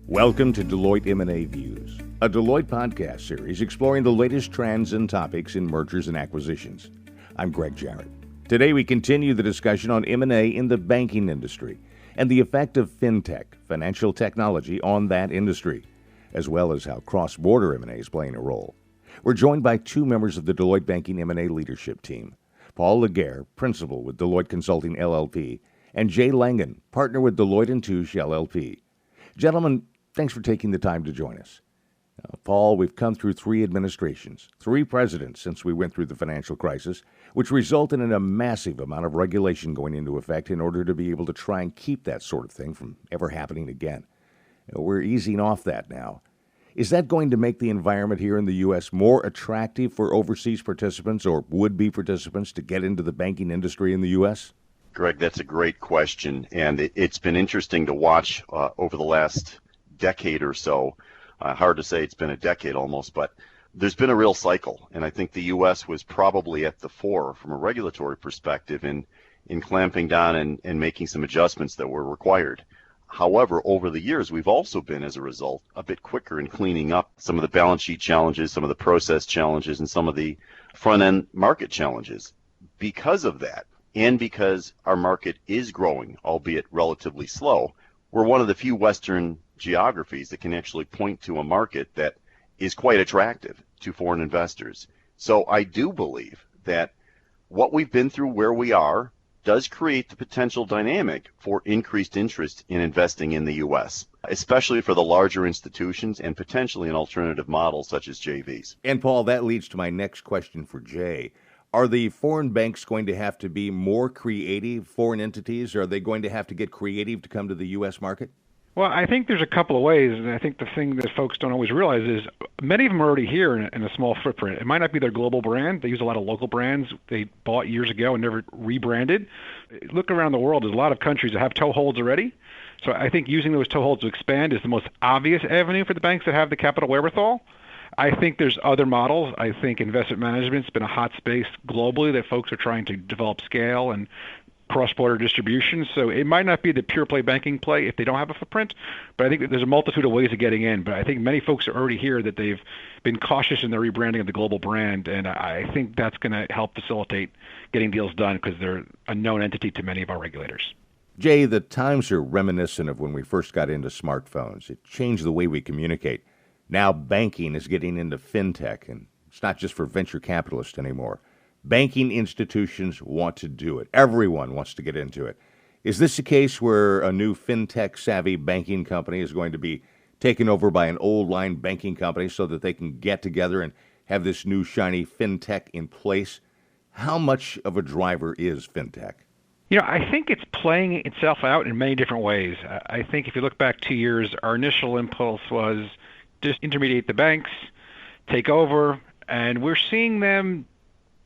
Welcome to Deloitte M&A Views, a Deloitte podcast series exploring the latest trends and topics in mergers and acquisitions. I'm Greg Jarrett. Today we continue the discussion on M&A in the banking industry and the effect of FinTech, financial technology, on that industry, as well as how cross-border M&A is playing a role. We're joined by two members of the Deloitte Banking M&A leadership team, Paul Laguerre, principal with Deloitte Consulting LLP, and Jay Langen, partner with Deloitte & Touche LLP. Gentlemen, thanks for taking the time to join us. Paul, we've come through three administrations, three presidents since we went through the financial crisis, which resulted in a massive amount of regulation going into effect in order to be able to try and keep that sort of thing from ever happening again. We're easing off that now. Is that going to make the environment here in the U.S. more attractive for overseas participants or would-be participants to get into the banking industry in the U.S.? Greg, that's a great question, and it's been interesting to watch over the last decade or so. Hard to say it's been a decade almost, but there's been a real cycle, and I think the U.S. was probably at the fore from a regulatory perspective in clamping down and making some adjustments that were required. However, over the years, we've also been, as a result, a bit quicker in cleaning up some of the balance sheet challenges, some of the process challenges, and some of the front-end market challenges. Because of that, and because our market is growing, albeit relatively slow, we're one of the few Western geographies that can actually point to a market that is quite attractive to foreign investors. So I do believe that what we've been through, where we are, does create the potential dynamic for increased interest in investing in the U.S., especially for the larger institutions and potentially an alternative model such as JVs. And Paul, that leads to my next question for Jay. Are the foreign banks going to have to be more creative, foreign entities? Are they going to have to get creative to come to the U.S. market? Well, I think there's a couple of ways, and I think the thing that folks don't always realize is many of them are already here in a small footprint. It might not be their global brand. They use a lot of local brands they bought years ago and never rebranded. Look around the world, there's a lot of countries that have toeholds already. So I think using those toeholds to expand is the most obvious avenue for the banks that have the capital wherewithal. I think there's other models. I think investment management's been a hot space globally that folks are trying to develop scale and cross-border distribution. So it might not be the pure play banking play if they don't have a footprint, but I think that there's a multitude of ways of getting in. But I think many folks are already here that they've been cautious in their rebranding of the global brand, and I think that's going to help facilitate getting deals done because they're a known entity to many of our regulators. Jay, the times are reminiscent of when we first got into smartphones. It changed the way we communicate. Now banking is getting into FinTech, and it's not just for venture capitalists anymore. Banking institutions want to do it. Everyone wants to get into it. Is this a case where a new FinTech-savvy banking company is going to be taken over by an old-line banking company so that they can get together and have this new shiny FinTech in place? How much of a driver is FinTech? You know, I think it's playing itself out in many different ways. I think if you look back 2 years, our initial impulse was just intermediate the banks, take over, and we're seeing them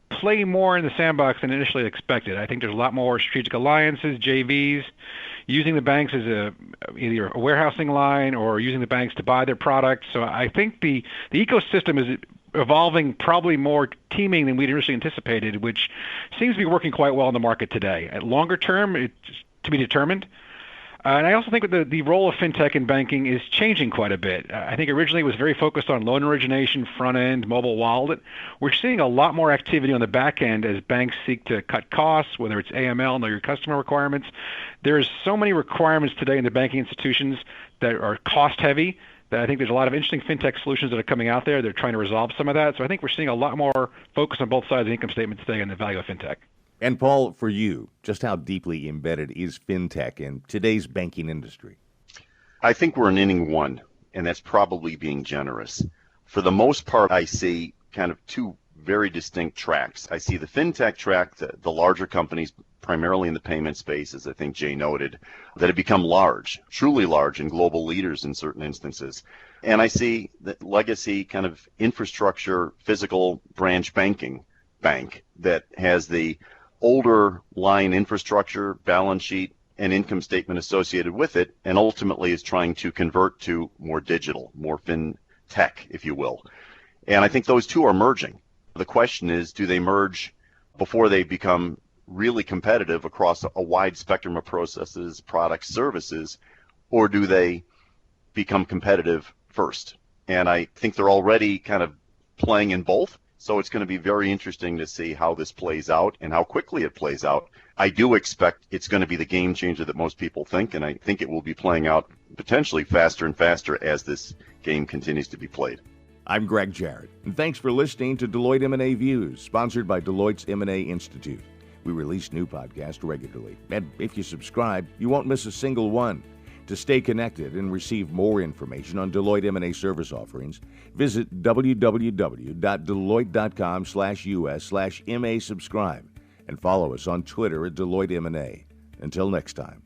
play more in the sandbox than initially expected. I think there's a lot more strategic alliances, JVs, using the banks as either a warehousing line or using the banks to buy their products. So I think the ecosystem is evolving probably more teaming than we'd initially anticipated, which seems to be working quite well in the market today. At longer term, it's to be determined. And I also think that the role of FinTech in banking is changing quite a bit. I think originally it was very focused on loan origination, front end, mobile wallet. We're seeing a lot more activity on the back end as banks seek to cut costs, whether it's AML, know your customer requirements. There's so many requirements today in the banking institutions that are cost heavy that I think there's a lot of interesting FinTech solutions that are coming out there. They're trying to resolve some of that. So I think we're seeing a lot more focus on both sides of the income statement today on the value of FinTech. And Paul, for you, just how deeply embedded is FinTech in today's banking industry? I think we're in inning one, and that's probably being generous. For the most part, I see kind of two very distinct tracks. I see the FinTech track, the larger companies, primarily in the payment space, as I think Jay noted, that have become large, truly large, and global leaders in certain instances. And I see the legacy kind of infrastructure, physical branch banking bank that has the older line infrastructure, balance sheet, and income statement associated with it, and ultimately is trying to convert to more digital, more FinTech, if you will. And I think those two are merging. The question is, do they merge before they become really competitive across a wide spectrum of processes, products, services, or do they become competitive first. And I think they're already kind of playing in both. So it's going to be very interesting to see how this plays out and how quickly it plays out. I do expect it's going to be the game changer that most people think, and I think it will be playing out potentially faster and faster as this game continues to be played. I'm Greg Jarrett, and thanks for listening to Deloitte M&A Views, sponsored by Deloitte's M&A Institute. We release new podcasts regularly, and if you subscribe, you won't miss a single one. To stay connected and receive more information on Deloitte M&A service offerings, visit www.deloitte.com/US/MA subscribe and follow us on Twitter at Deloitte M&A. Until next time.